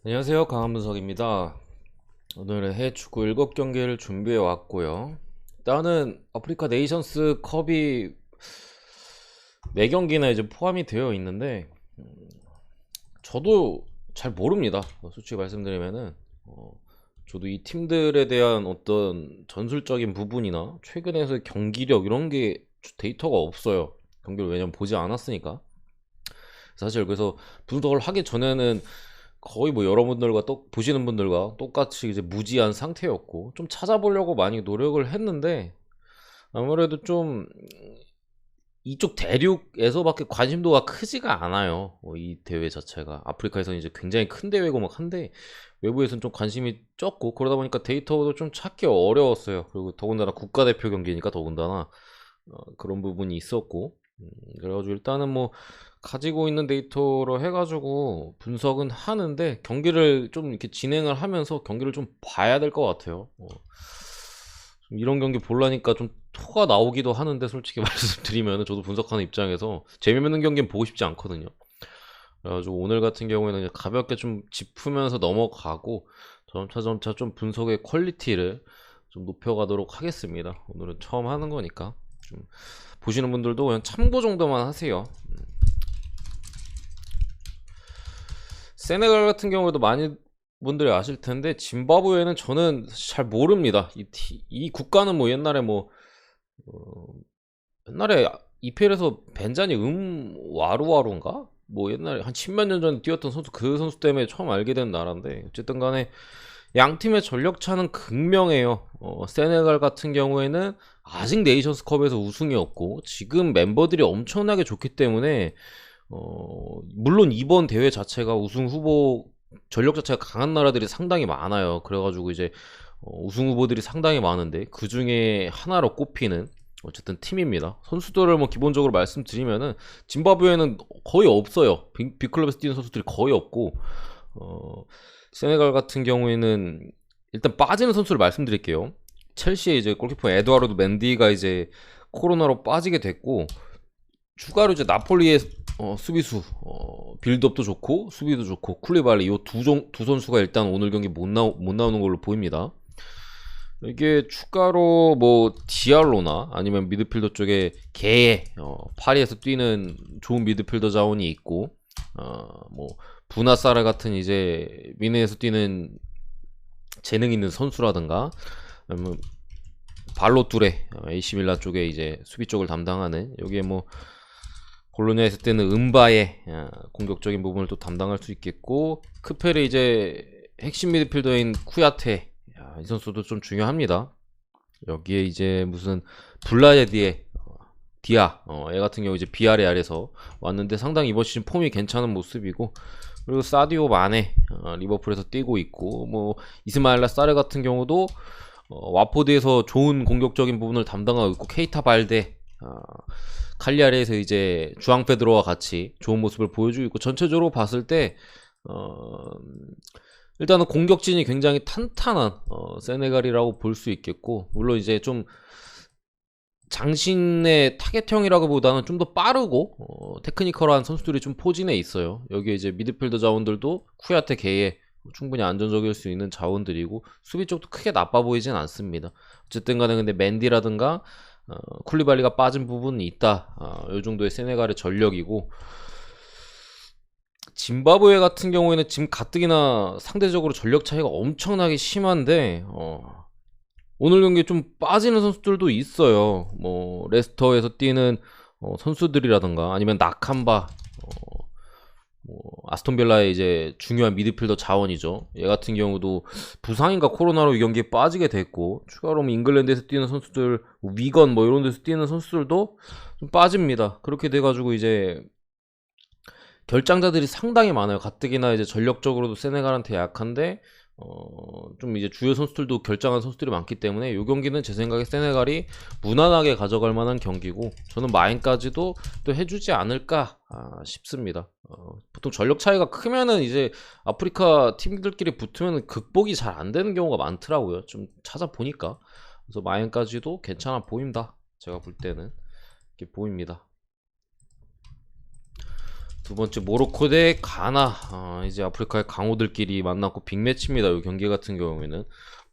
안녕하세요, 강한문석입니다. 오늘은 해외 축구 7경기를 준비해 왔고요. 일단은 아프리카 네이션스 컵이 4경기나 이제 포함이 되어 있는데 저도 잘 모릅니다. 솔직히 말씀드리면은 저도 이 팀들에 대한 어떤 전술적인 부분이나 최근에의 경기력 이런 게 데이터가 없어요. 경기를 왜냐면 보지 않았으니까. 사실 그래서 분석을 하기 전에는 거의 뭐 여러분들과 보시는 분들과 똑같이 이제 무지한 상태였고 좀 찾아보려고 많이 노력을 했는데 아무래도 좀 이쪽 대륙에서밖에 관심도가 크지가 않아요. 이 대회 자체가 아프리카에서는 이제 굉장히 큰 대회고 막 한데 외부에서는 좀 관심이 적고 그러다 보니까 데이터도 좀 찾기 어려웠어요. 그리고 더군다나 국가대표 경기니까 더군다나 그런 부분이 있었고 그래가지고 일단은 뭐 가지고 있는 데이터로 해가지고 분석은 하는데 경기를 좀 이렇게 진행을 하면서 경기를 좀 봐야 될 것 같아요. 좀 이런 경기 보려니까 좀 토가 나오기도 하는데 솔직히 말씀드리면 저도 분석하는 입장에서 재미있는 경기는 보고 싶지 않거든요. 그래가지고 오늘 같은 경우에는 이제 가볍게 좀 짚으면서 넘어가고 점차 좀 분석의 퀄리티를 좀 높여가도록 하겠습니다. 오늘은 처음 하는 거니까 좀 보시는 분들도 그냥 참고 정도만 하세요. 세네갈 같은 경우에도 많이 분들이 아실 텐데 짐바브웨는 저는 잘 모릅니다. 이 국가는 뭐 옛날에 어, 옛날에 EPL에서 벤자니 와루와루인가? 뭐 옛날에 한 10몇 년 전에 뛰었던 선수 그 선수 때문에 처음 알게 된 나라인데 어쨌든 간에 양 팀의 전력 차는 극명해요. 세네갈 같은 경우에는 아직 네이션스컵에서 우승이 없고 지금 멤버들이 엄청나게 좋기 때문에 물론 이번 대회 자체가 우승 후보 전력 자체가 강한 나라들이 상당히 많아요. 그래가지고 이제 우승 후보들이 상당히 많은데 그 중에 하나로 꼽히는 어쨌든 팀입니다. 선수들을 뭐 기본적으로 말씀드리면은 짐바브웨는 거의 없어요. 빅클럽에서 뛰는 선수들이 거의 없고 세네갈 같은 경우에는 일단 빠지는 선수를 말씀드릴게요. 첼시의 이제 골키퍼 에드와르드 맨디가 이제 코로나로 빠지게 됐고 추가로 이제 나폴리의 수비수 빌드업도 좋고 수비도 좋고 쿨리발리 이 두 선수가 일단 오늘 경기 못 나오는 걸로 보입니다. 이게 추가로 뭐 디알로나 아니면 미드필더 쪽에 개의 파리에서 뛰는 좋은 미드필더 자원이 있고 뭐 부나사라 같은 이제 미네에서 뛰는 재능 있는 선수라든가 아니면 발로뚜레 AC 밀란 쪽에 이제 수비 쪽을 담당하는 여기에 뭐 볼로냐에서 뛰는 은바의 공격적인 부분을 또 담당할 수 있겠고 크페르 이제 핵심 미드필더인 쿠야테 이 선수도 좀 중요합니다. 여기에 이제 무슨 블라제디에 디아 얘 같은 경우 이제 비아레알에서 왔는데 상당히 이번 시즌 폼이 괜찮은 모습이고 그리고 사디오 마네 리버풀에서 뛰고 있고 뭐 이스마일라 사르 같은 경우도 와포드에서 좋은 공격적인 부분을 담당하고 있고 케이타 발데 칼리아리에서 이제 주앙 페드로와 같이 좋은 모습을 보여주고 있고 전체적으로 봤을 때 일단은 공격진이 굉장히 탄탄한 세네갈이라고 볼 수 있겠고 물론 이제 좀 장신의 타겟형이라고 보다는 좀 더 빠르고 테크니컬한 선수들이 좀 포진해 있어요. 여기에 이제 미드필더 자원들도 쿠야테 게에 충분히 안정적일 수 있는 자원들이고 수비 쪽도 크게 나빠 보이진 않습니다. 어쨌든 간에 근데 맨디라든가 쿨리발리가 빠진 부분이 있다. 이 정도의 세네갈의 전력이고 짐바브웨 같은 경우에는 지금 가뜩이나 상대적으로 전력 차이가 엄청나게 심한데 오늘 경기에 좀 빠지는 선수들도 있어요. 뭐 레스터에서 뛰는 선수들이라든가 아니면 나캄바 뭐 아스톤빌라의 이제 중요한 미드필더 자원이죠. 얘 같은 경우도 부상인가 코로나로 이 경기에 빠지게 됐고 추가로 뭐 잉글랜드에서 뛰는 선수들 위건 뭐 이런 데서 뛰는 선수들도 좀 빠집니다. 그렇게 돼가지고 이제 결장자들이 상당히 많아요. 가뜩이나 이제 전력적으로도 세네갈한테 약한데 좀 이제 주요 선수들도 결장한 선수들이 많기 때문에 이 경기는 제 생각에 세네갈이 무난하게 가져갈 만한 경기고 저는 마인까지도 또 해주지 않을까 싶습니다. 보통 전력 차이가 크면은 이제 아프리카 팀들끼리 붙으면 극복이 잘 안 되는 경우가 많더라고요. 좀 찾아보니까 그래서 마인까지도 괜찮아 보인다. 제가 볼 때는 이렇게 보입니다. 두 번째 모로코 대 가나. 이제 아프리카의 강호들끼리 만났고 빅매치입니다. 이 경기 같은 경우에는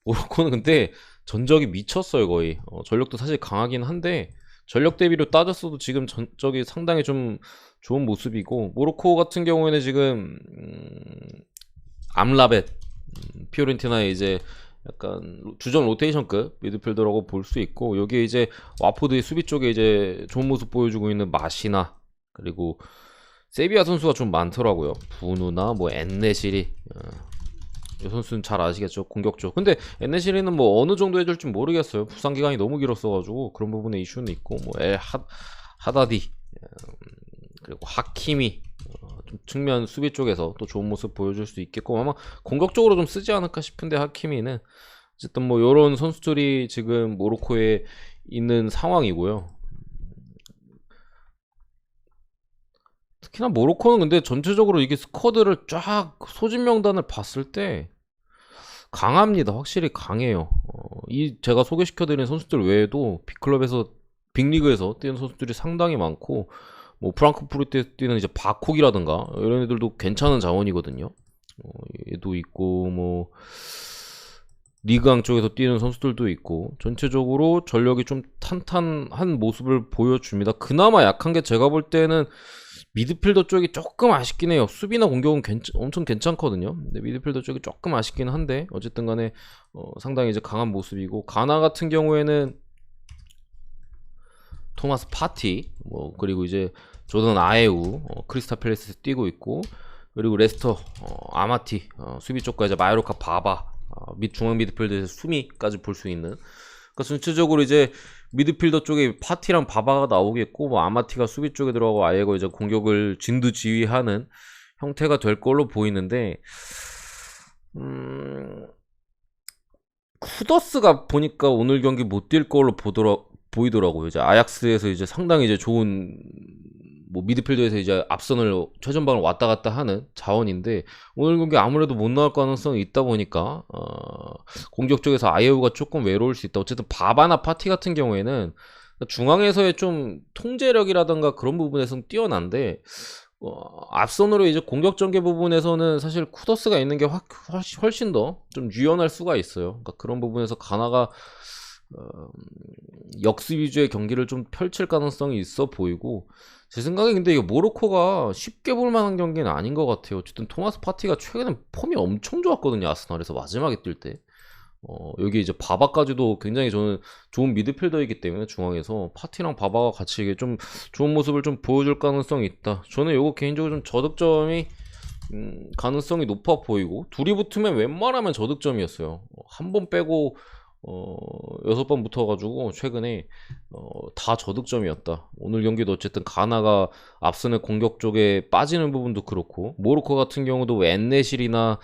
모로코는 근데 전적이 미쳤어요 거의. 전력도 사실 강하긴 한데 전력 대비로 따졌어도 지금 전적이 상당히 좀 좋은 모습이고, 모로코 같은 경우에는 지금 암라벳, 피오렌티나의 이제 약간 주전 로테이션급 미드필더라고 볼 수 있고, 여기에 이제 와포드의 수비 쪽에 이제 좋은 모습 보여주고 있는 마시나, 그리고 세비야 선수가 좀 많더라고요. 부누나 뭐 엔네시리, 이 선수는 잘 아시겠죠, 공격적. 근데 엔네시리는 뭐 어느 정도 해줄지 모르겠어요. 부상 기간이 너무 길었어가지고 그런 부분에 이슈는 있고, 뭐 하다디, 그리고 하키미, 좀 측면 수비 쪽에서 또 좋은 모습 보여줄 수 있겠고, 아마 공격적으로 좀 쓰지 않을까 싶은데, 하키미는 어쨌든 뭐 요런 선수들이 지금 모로코에 있는 상황이고요. 특히나 모로코는 근데 전체적으로 이게 스쿼드를 쫙 소집 명단을 봤을 때 강합니다. 확실히 강해요. 이 제가 소개시켜드린 선수들 외에도 빅클럽에서, 빅리그에서 뛰는 선수들이 상당히 많고, 뭐 프랑크푸르트에 뛰는 이제 바콕이라든가 이런 애들도 괜찮은 자원이거든요. 얘도 있고, 뭐 리그앙 쪽에서 뛰는 선수들도 있고, 전체적으로 전력이 좀 탄탄한 모습을 보여줍니다. 그나마 약한 게 제가 볼 때는 미드필더 쪽이 조금 아쉽긴 해요. 수비나 공격은 엄청 괜찮거든요. 근데 미드필더 쪽이 조금 아쉽긴 한데, 어쨌든 간에 상당히 이제 강한 모습이고, 가나 같은 경우에는 토마스 파티, 뭐 그리고 이제 조던 아에우, 크리스타 팰리스에서 뛰고 있고, 그리고 레스터 아마티, 수비 쪽과 이제 마요르카 바바, 중앙 미드필더에서 수미까지 볼 수 있는. 그러니까 전체적으로 이제 미드필더 쪽에 파티랑 바바가 나오겠고, 뭐 아마티가 수비 쪽에 들어가고 아예가 이제 공격을 진두지휘하는 형태가 될 걸로 보이는데, 쿠더스가 보니까 오늘 경기 못 뛸 걸로 보이더라고요. 이제 아약스에서 이제 상당히 이제 좋은, 뭐 미드필더에서 이제 앞선을, 최전방을 왔다 갔다 하는 자원인데, 오늘 경기 아무래도 못 나올 가능성이 있다 보니까 공격 쪽에서 아예우가 조금 외로울 수 있다. 어쨌든 바바나 파티 같은 경우에는 중앙에서의 좀 통제력이라든가 그런 부분에서는 뛰어난데, 앞선으로 이제 공격 전개 부분에서는 사실 쿠더스가 있는 게 훨씬 더 좀 유연할 수가 있어요. 그러니까 그런 부분에서 가나가 역습 위주의 경기를 좀 펼칠 가능성이 있어 보이고, 제 생각에 근데 이게 모로코가 쉽게 볼 만한 경기는 아닌 것 같아요. 어쨌든 토마스 파티가 최근에 폼이 엄청 좋았거든요. 아스날에서 마지막에 뛸 때. 여기 이제 바바까지도 굉장히 저는 좋은 미드필더이기 때문에, 중앙에서 파티랑 바바가 같이 이게 좀 좋은 모습을 좀 보여줄 가능성이 있다. 저는 이거 개인적으로 좀 저득점이 가능성이 높아 보이고, 둘이 붙으면 웬만하면 저득점이었어요. 한 번 빼고 6번 붙어가지고 최근에 다 저득점이었다. 오늘 경기도 어쨌든 가나가 앞서는 공격 쪽에 빠지는 부분도 그렇고, 모로코 같은 경우도 엔네실이나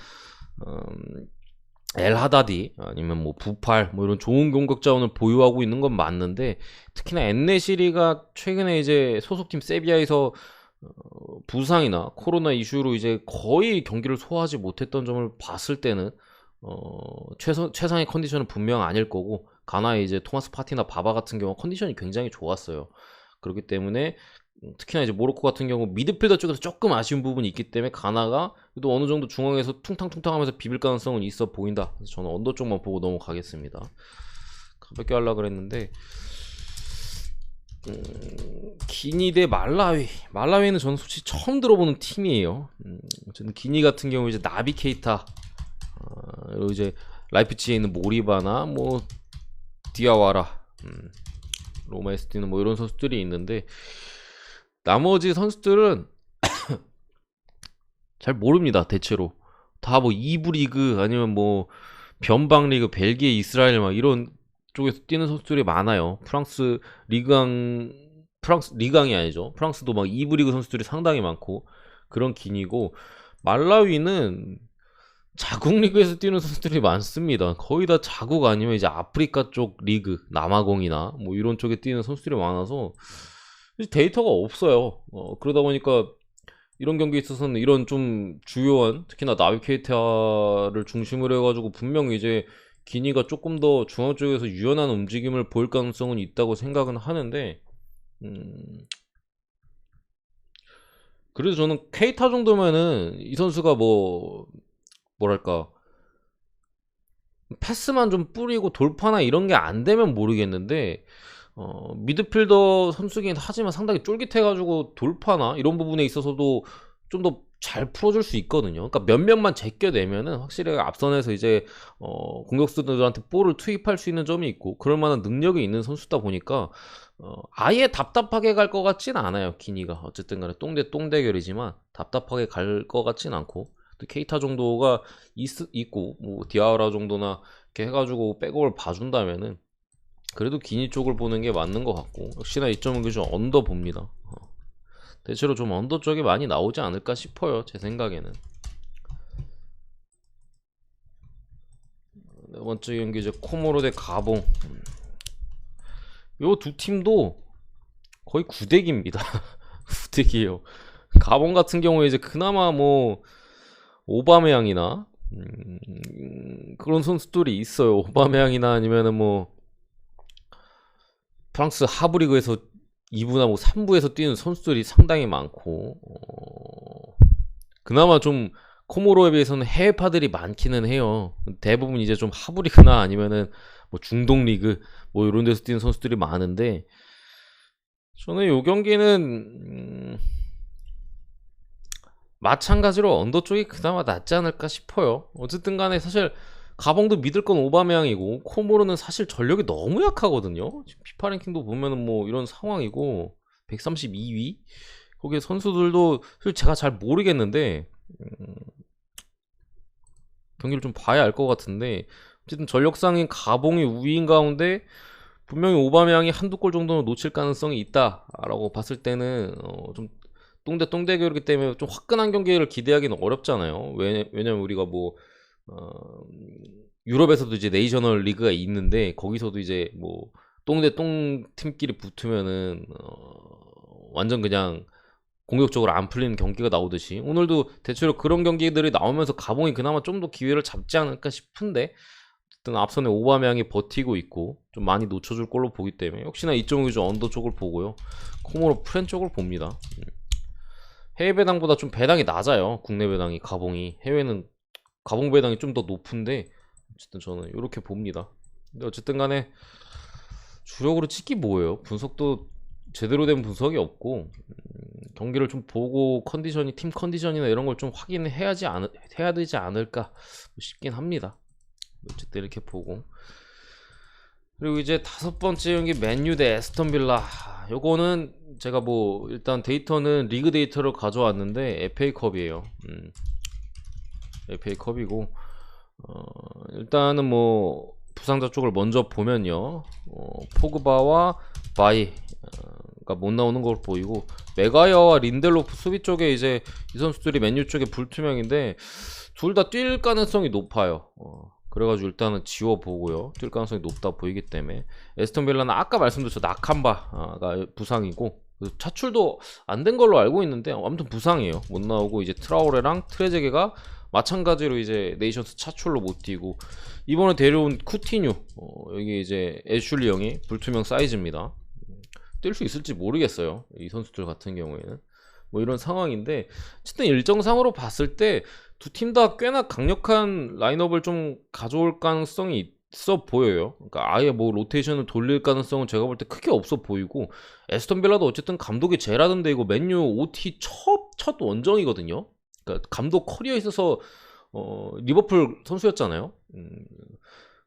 엘 하다디, 아니면 뭐 부팔, 뭐 이런 좋은 공격 자원을 보유하고 있는 건 맞는데, 특히나 엔네시리가 최근에 이제 소속팀 세비야에서 부상이나 코로나 이슈로 이제 거의 경기를 소화하지 못했던 점을 봤을 때는 최상의 컨디션은 분명 아닐 거고, 가나의 이제 토마스 파티나 바바 같은 경우 컨디션이 굉장히 좋았어요. 그렇기 때문에 특히나 이제 모로코 같은 경우 미드필더 쪽에서 조금 아쉬운 부분이 있기 때문에, 가나가 또 어느 정도 중앙에서 퉁탕퉁탕 하면서 비빌 가능성은 있어 보인다. 그래서 저는 언더 쪽만 보고 넘어가겠습니다. 가볍게 하려고 그랬는데, 기니 대 말라위는 저는 솔직히 처음 들어보는 팀이에요. 어쨌든 기니 같은 경우 이제 나비 케이타, 그리고 이제 라이프치히에 있는 모리바나 뭐 디아와라, 로마에서 뛰는 뭐 이런 선수들이 있는데, 나머지 선수들은 잘 모릅니다. 대체로 다 뭐 2부 리그, 아니면 뭐 변방 리그, 벨기에, 이스라엘 막 이런 쪽에서 뛰는 선수들이 많아요. 프랑스 리강이 아니죠. 프랑스도 막 2부 리그 선수들이 상당히 많고 그런 기니고, 말라위는 자국 리그에서 뛰는 선수들이 많습니다. 거의 다 자국 아니면 이제 아프리카 쪽 리그, 남아공이나 뭐 이런 쪽에 뛰는 선수들이 많아서 데이터가 없어요. 그러다 보니까 이런 경기에 있어서는 이런 좀 주요한, 특히나 나비 케이타를 중심으로 해가지고 분명히 이제 기니가 조금 더 중앙 쪽에서 유연한 움직임을 보일 가능성은 있다고 생각은 하는데, 그래서 저는 케이타 정도면은 이 선수가 뭐 뭐랄까 패스만 좀 뿌리고 돌파나 이런 게 안 되면 모르겠는데 미드필더 선수긴 하지만 상당히 쫄깃해가지고 돌파나 이런 부분에 있어서도 좀 더 잘 풀어줄 수 있거든요. 그러니까 몇몇만 제껴내면은 확실히 앞선에서 이제 공격수들한테 볼을 투입할 수 있는 점이 있고 그럴 만한 능력이 있는 선수다 보니까 아예 답답하게 갈 것 같진 않아요. 기니가 어쨌든 간에 똥대 똥대결이지만 답답하게 갈 것 같진 않고 또 케이타 정도가 있고 뭐 디아라 정도나 이렇게 해가지고 백업을 봐준다면은 그래도 기니 쪽을 보는 게 맞는 것 같고 역시나 이 점은 좀 언더 봅니다. 대체로 좀 언더 쪽이 많이 나오지 않을까 싶어요. 제 생각에는. 네 번째 경기 이제 코모로 대 가봉. 요 두 팀도 거의 구대기입니다. 구대기예요. 가봉 같은 경우에 이제 그나마 뭐 오바메양이나 그런 선수들이 있어요. 오바메양이나 아니면은 뭐 프랑스 하브리그에서 2부나 뭐 3부에서 뛰는 선수들이 상당히 많고 그나마 좀 코모로에 비해서는 해외파들이 많기는 해요. 대부분 이제 좀 하브리그나 아니면은 뭐 중동 리그 뭐 이런 데서 뛰는 선수들이 많은데 저는 요 경기는 마찬가지로 언더 쪽이 그나마 낫지 않을까 싶어요. 어쨌든 간에 사실 가봉도 믿을 건 오바메양이고 코모로는 사실 전력이 너무 약하거든요. 지금 피파 랭킹도 보면은 뭐 이런 상황이고 132위 거기에 선수들도 사실 제가 잘 모르겠는데 경기를 좀 봐야 알 것 같은데 어쨌든 전력상인 가봉이 우위인 가운데 분명히 오바메양이 한두 골 정도는 놓칠 가능성이 있다라고 봤을 때는 좀 똥대결이기 때문에 좀 화끈한 경기를 기대하기는 어렵잖아요. 왜냐면 우리가 뭐 유럽에서도 이제 네이셔널 리그가 있는데 거기서도 이제 뭐 똥 팀끼리 붙으면은 완전 그냥 공격적으로 안 풀리는 경기가 나오듯이 오늘도 대체로 그런 경기들이 나오면서 가봉이 그나마 좀 더 기회를 잡지 않을까 싶은데 어쨌든 앞선에 오바메양이 버티고 있고 좀 많이 놓쳐줄 걸로 보기 때문에 역시나 이쪽은 좀 언더 쪽을 보고요. 코모로 프렌 쪽을 봅니다. 해외 배당보다 좀 배당이 낮아요. 국내 배당이 가봉이 해외는 가봉 배당이 좀 더 높은데 어쨌든 저는 이렇게 봅니다. 근데 어쨌든 간에 주력으로 찍기 뭐예요? 분석도 제대로 된 분석이 없고 경기를 좀 보고 컨디션이 팀 컨디션이나 이런 걸 좀 확인해야 되지 않을까 싶긴 합니다. 어쨌든 이렇게 보고 그리고 이제 다섯 번째 경기 맨유 대 에스턴 빌라. 요거는 제가 뭐 일단 데이터는 리그 데이터를 가져왔는데 FA컵이에요. FA컵이고 일단은 뭐 부상자 쪽을 먼저 보면요. 포그바와 바이가 못 나오는 걸 보이고 메가이어와 린델로프 수비 쪽에 이제 이 선수들이 맨유 쪽에 불투명인데 둘 다 뛸 가능성이 높아요. 그래가지고 일단은 지워보고요. 뛸 가능성이 높다 보이기 때문에 에스턴 빌라는 아까 말씀드렸죠. 나캄바가 부상이고 차출도 안 된 걸로 알고 있는데 아무튼 부상이에요. 못 나오고 이제 트라우레랑 트레제게가 마찬가지로 이제 네이션스 차출로 못 뛰고 이번에 데려온 쿠티뉴 여기 이제 애슐리 형이 불투명 사이즈입니다. 뛸 수 있을지 모르겠어요. 이 선수들 같은 경우에는 뭐 이런 상황인데 어쨌든 일정상으로 봤을 때 두 팀 다 꽤나 강력한 라인업을 좀 가져올 가능성이 있어 보여요. 그러니까 아예 뭐 로테이션을 돌릴 가능성은 제가 볼 때 크게 없어 보이고 에스턴 빌라도 어쨌든 감독이 제라던데 이거 맨유 OT 첫 원정이거든요. 그러니까 감독 커리어에 있어서 리버풀 선수였잖아요.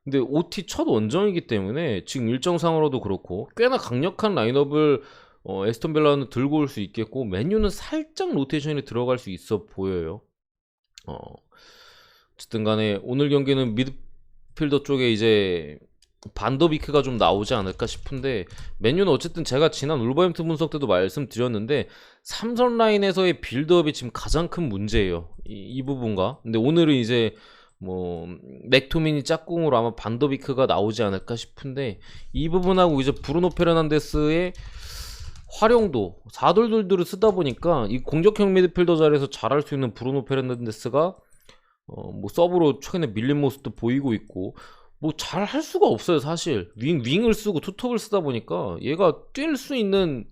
근데 OT 첫 원정이기 때문에 지금 일정상으로도 그렇고 꽤나 강력한 라인업을 에스턴 빌라는 들고 올 수 있겠고 맨유는 살짝 로테이션이 들어갈 수 있어 보여요. 어쨌든 간에 오늘 경기는 미드필더 쪽에 이제 반더비크가 좀 나오지 않을까 싶은데 맨유는 어쨌든 제가 지난 울버햄튼 분석 때도 말씀드렸는데 삼선 라인에서의 빌드업이 지금 가장 큰 문제예요. 이 부분과 근데 오늘은 이제 뭐 맥토미니 짝꿍으로 아마 반더비크가 나오지 않을까 싶은데 이 부분하고 이제 브루노 페르난데스의 활용도 4돌돌들을 쓰다 보니까 이 공격형 미드필더 자리에서 잘할 수 있는 브루노 페르난데스가 뭐 서브로 최근에 밀린 모습도 보이고 있고 뭐 잘 할 수가 없어요. 사실 윙을 쓰고 투톱을 쓰다 보니까 얘가 뛸 수 있는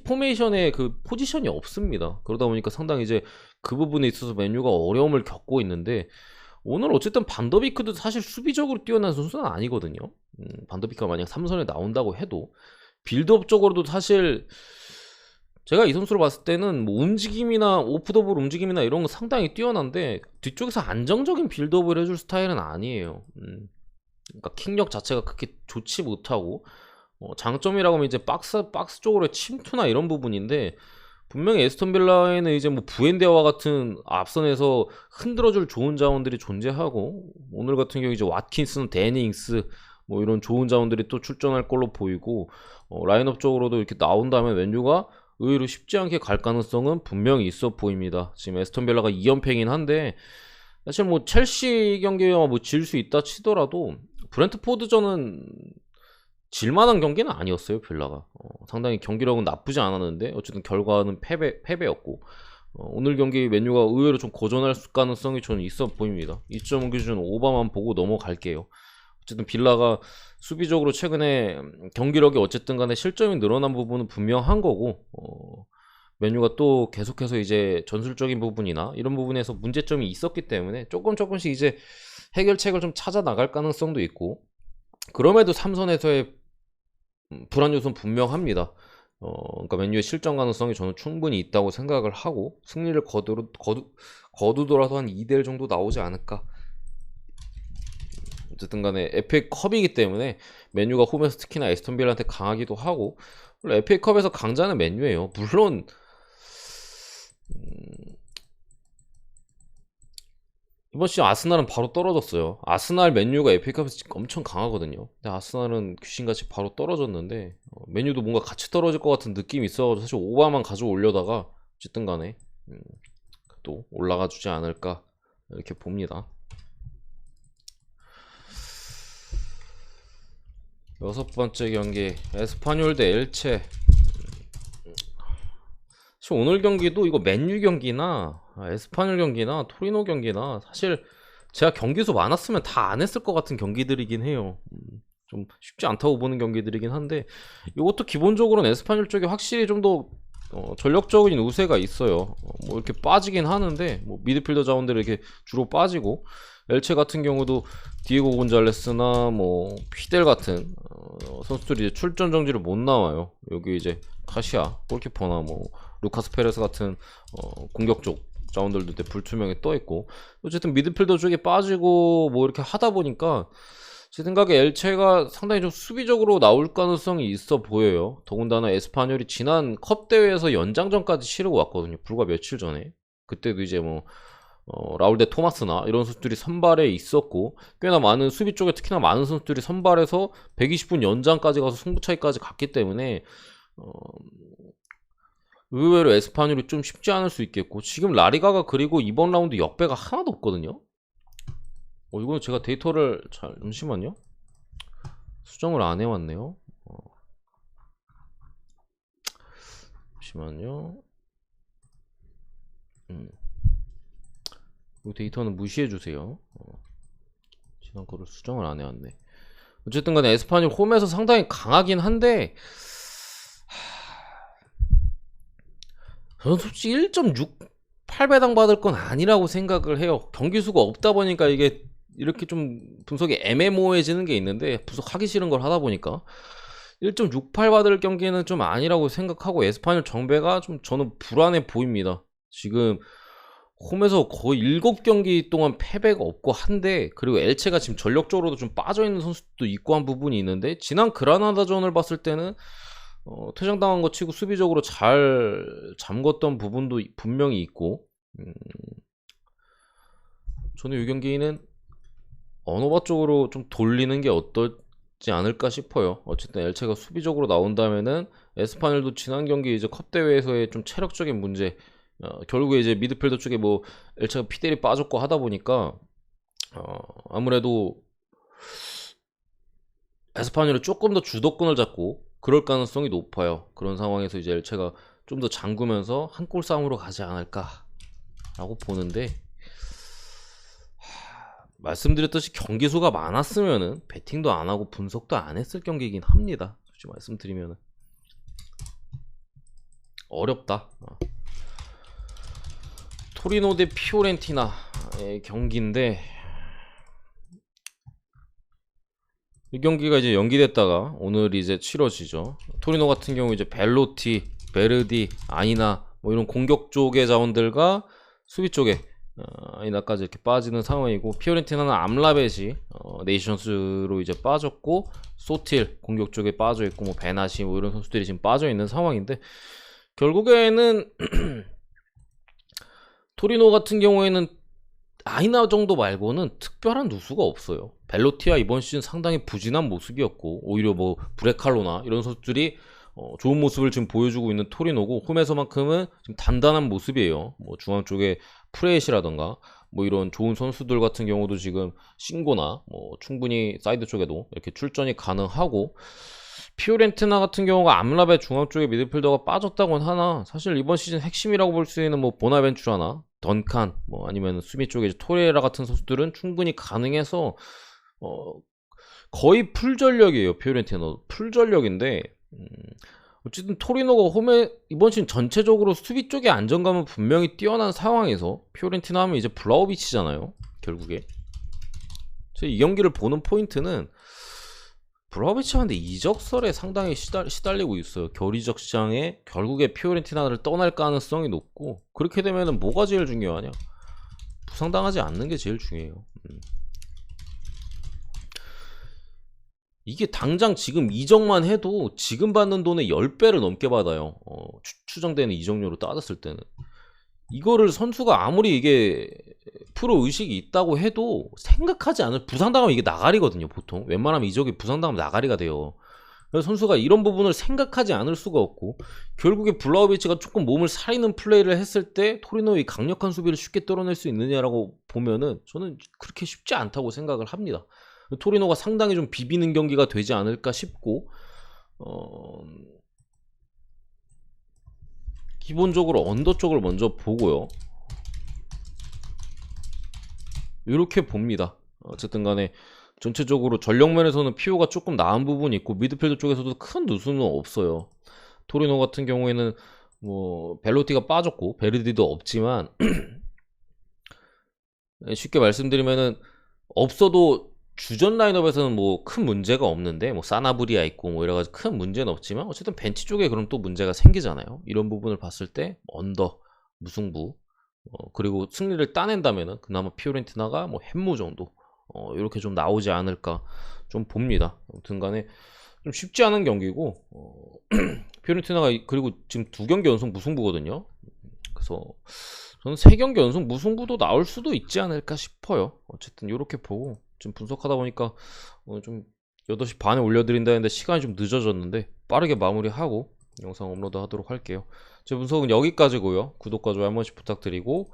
포메이션에 그 포지션이 없습니다. 그러다 보니까 상당히 이제 그 부분에 있어서 맨유가 어려움을 겪고 있는데, 오늘 어쨌든 반더비크도 사실 수비적으로 뛰어난 선수는 아니거든요. 반더비크가 만약 3선에 나온다고 해도 빌드업적으로도 사실 제가 이 선수를 봤을 때는 뭐 움직임이나 오프 더 볼 움직임이나 이런 거 상당히 뛰어난데 뒤쪽에서 안정적인 빌드업을 해줄 스타일은 아니에요. 그러니까 킥력 자체가 그렇게 좋지 못하고, 장점이라고 하면 이제 박스 쪽으로의 침투나 이런 부분인데, 분명히 에스턴 빌라에는 이제 뭐 부엔데와 같은 앞선에서 흔들어줄 좋은 자원들이 존재하고, 오늘 같은 경우 이제 왓킨슨, 데닝스 뭐 이런 좋은 자원들이 또 출전할 걸로 보이고, 라인업 쪽으로도 이렇게 나온다면 맨유가 의외로 쉽지 않게 갈 가능성은 분명히 있어 보입니다. 지금 에스턴 빌라가 2연패이긴 한데, 사실 뭐 첼시 경기와 뭐 질 수 있다 치더라도 브렌트포드전은 질만한 경기는 아니었어요. 빌라가 상당히 경기력은 나쁘지 않았는데 어쨌든 결과는 패배였고, 오늘 경기 맨유가 의외로 좀 고전할 가능성이 저는 있어 보입니다. 2.5 기준 오버만 보고 넘어갈게요. 어쨌든 빌라가 수비적으로 최근에 경기력이 어쨌든 간에 실점이 늘어난 부분은 분명한 거고, 맨유가 또 계속해서 이제 전술적인 부분이나 이런 부분에서 문제점이 있었기 때문에 조금씩 이제 해결책을 좀 찾아 나갈 가능성도 있고, 그럼에도 3선에서의 불안 요소는 분명합니다. 그러니까 맨유의 실점 가능성이 저는 충분히 있다고 생각을 하고, 승리를 거두더라도 한 2대1 정도 나오지 않을까. 어쨌든 간에 FA컵이기 때문에 맨유가 홈에서 특히나 에스턴 빌라한테 강하기도 하고, 물론 FA컵에서 강자는 맨유예요. 물론 이번 시즌 아스날은 바로 떨어졌어요. 아스날 맨유가 FA컵에서 엄청 강하거든요. 근데 아스날은 귀신같이 바로 떨어졌는데, 맨유도 뭔가 같이 떨어질 것 같은 느낌이 있어가지고 사실 오바만 가져올려다가 어쨌든 간에 또 올라가 주지 않을까 이렇게 봅니다. 6번째 경기 에스파뇰 대 엘체. 사실 오늘 경기도 이거 맨유 경기나 에스파뇰 경기나 토리노 경기나 사실 제가 경기수 많았으면 다 안 했을 것 같은 경기들이긴 해요. 좀 쉽지 않다고 보는 경기들이긴 한데, 이것도 기본적으로는 에스파뇰 쪽이 확실히 좀 더 전력적인 우세가 있어요. 뭐 이렇게 빠지긴 하는데, 뭐 미드필더 자원들이 이렇게 주로 빠지고, 엘체 같은 경우도 디에고 곤잘레스나 뭐 피델 같은 선수들이 이제 출전 정지를 못 나와요. 여기 이제 카시아 골키퍼나 뭐 루카스 페레스 같은 공격 쪽 자원들도 이제 불투명에 떠 있고, 어쨌든 미드필더 쪽에 빠지고 뭐 이렇게 하다 보니까 제 생각에 엘체가 상당히 좀 수비적으로 나올 가능성이 있어 보여요. 더군다나 에스파뇰이 지난 컵 대회에서 연장전까지 치르고 왔거든요. 불과 며칠 전에. 그때도 이제 뭐 라울 데 토마스나 이런 선수들이 선발에 있었고, 꽤나 많은 수비 쪽에 특히나 많은 선수들이 선발해서 120분 연장까지 가서 승부차이까지 갔기 때문에 의외로 에스파뇰이 좀 쉽지 않을 수 있겠고, 지금 라리가가 그리고 이번 라운드 역배가 하나도 없거든요. 이거는 제가 데이터를 잠시만요. 수정을 안 해왔네요. 잠시만요. 이 데이터는 무시해주세요. 지난 거를 수정을 안 해왔네. 어쨌든 간에 에스파뇰 홈에서 상당히 강하긴 한데, 저는 솔직히 1.68배당 받을 건 아니라고 생각을 해요. 경기수가 없다 보니까 이게 이렇게 좀 분석이 애매모호해지는 게 있는데, 분석하기 싫은 걸 하다 보니까 1.68 받을 경기는 좀 아니라고 생각하고, 에스파뇰 정배가 좀 저는 불안해 보입니다. 지금 홈에서 거의 7경기 동안 패배가 없고 한데, 그리고 엘체가 지금 전력적으로도 좀 빠져있는 선수도 있고 한 부분이 있는데, 지난 그라나다전을 봤을 때는 퇴장당한 거 치고 수비적으로 잘 잠궜던 부분도 분명히 있고, 저는 이 경기는 어노바 쪽으로 좀 돌리는 게 어떨지 않을까 싶어요. 어쨌든 엘체가 수비적으로 나온다면은 에스파뇰도 지난 경기 이제 컵 대회에서의 좀 체력적인 문제, 결국에 이제 미드필더 쪽에 뭐 엘체가 피델이 빠졌고 하다 보니까 아무래도 에스파뇰이 조금 더 주도권을 잡고 그럴 가능성이 높아요. 그런 상황에서 이제 엘체가 좀 더 잠그면서 한 골 싸움으로 가지 않을까라고 보는데, 말씀드렸듯이 경기수가 많았으면은 배팅도 안 하고 분석도 안 했을 경기이긴 합니다. 솔직히 말씀드리면은. 어렵다. 토리노 대 피오렌티나의 경기인데 이 경기가 이제 연기됐다가 오늘 이제 치러지죠. 토리노 같은 경우 이제 벨로티, 베르디, 아이나 뭐 이런 공격 쪽의 자원들과 수비 쪽에 아이나까지 이렇게 빠지는 상황이고, 피오렌티나는 암라벳이 네이션스로 이제 빠졌고, 소틸 공격 쪽에 빠져 있고, 뭐 베나시 뭐 이런 선수들이 지금 빠져 있는 상황인데, 결국에는 토리노 같은 경우에는 아이나 정도 말고는 특별한 누수가 없어요. 벨로티아 이번 시즌 상당히 부진한 모습이었고, 오히려 뭐 브레칼로나 이런 선수들이 좋은 모습을 지금 보여주고 있는 토리노고, 홈에서만큼은 지금 단단한 모습이에요. 뭐 중앙 쪽에 프레이시라던가 뭐 이런 좋은 선수들 같은 경우도 지금 싱고나 뭐 충분히 사이드 쪽에도 이렇게 출전이 가능하고, 피오렌티나 같은 경우가 암라베 중앙 쪽에 미드필더가 빠졌다고는 하나, 사실 이번 시즌 핵심이라고 볼 수 있는 뭐 보나벤투라나 던칸 뭐 아니면 수비 쪽에 토레라 같은 선수들은 충분히 가능해서 거의 풀전력이에요. 피오렌티나 풀전력인데, 어쨌든 토리노가 홈에 이번 시즌 전체적으로 수비 쪽의 안정감은 분명히 뛰어난 상황에서, 피오렌티나 하면 이제 블라우비치잖아요. 결국에 이 경기를 보는 포인트는 블라우비치가 근데 이적설에 상당히 시달리고 있어요. 결이적 시장에 결국에 피오렌티나를 떠날 가능성이 높고, 그렇게 되면은 뭐가 제일 중요하냐? 부상당하지 않는 게 제일 중요해요. 이게 당장 지금 이적만 해도 지금 받는 돈의 10배를 넘게 받아요. 추정되는 이적료로 따졌을 때는. 이거를 선수가 아무리 이게 프로 의식이 있다고 해도 생각하지 않을, 부상당하면 이게 나가리거든요. 보통 웬만하면 이적이 부상당하면 나가리가 돼요. 그래서 선수가 이런 부분을 생각하지 않을 수가 없고, 결국에 블라우비치가 조금 몸을 사리는 플레이를 했을 때 토리노의 강력한 수비를 쉽게 뚫어낼 수 있느냐라고 보면은 저는 그렇게 쉽지 않다고 생각을 합니다. 토리노가 상당히 좀 비비는 경기가 되지 않을까 싶고, 기본적으로 언더 쪽을 먼저 보고요. 이렇게 봅니다. 어쨌든 간에 전체적으로 전력면에서는 피오가 조금 나은 부분이 있고, 미드필더 쪽에서도 큰 누수는 없어요. 토리노 같은 경우에는 뭐 벨로티가 빠졌고 베르디도 없지만 쉽게 말씀드리면은 없어도 주전 라인업에서는 뭐 큰 문제가 없는데, 뭐 사나브리아 있고 뭐 이래가지고 큰 문제는 없지만, 어쨌든 ben치 쪽에 그럼 또 문제가 생기잖아요. 이런 부분을 봤을 때 언더, 무승부, 그리고 승리를 따낸다면은 그나마 피오렌티나가 뭐 햄무 정도 이렇게 좀 나오지 않을까 좀 봅니다. 아무튼 간에 좀 쉽지 않은 경기고, 피오렌티나가 그리고 지금 2경기 연속 무승부거든요. 그래서 저는 3경기 연속 무승부도 나올 수도 있지 않을까 싶어요. 어쨌든 이렇게 보고 지금 분석하다 보니까 좀 8시 반에 올려드린다는데 시간이 좀 늦어졌는데 빠르게 마무리하고 영상 업로드 하도록 할게요. 제 분석은 여기까지고요. 구독과 좋아요 한 번씩 부탁드리고,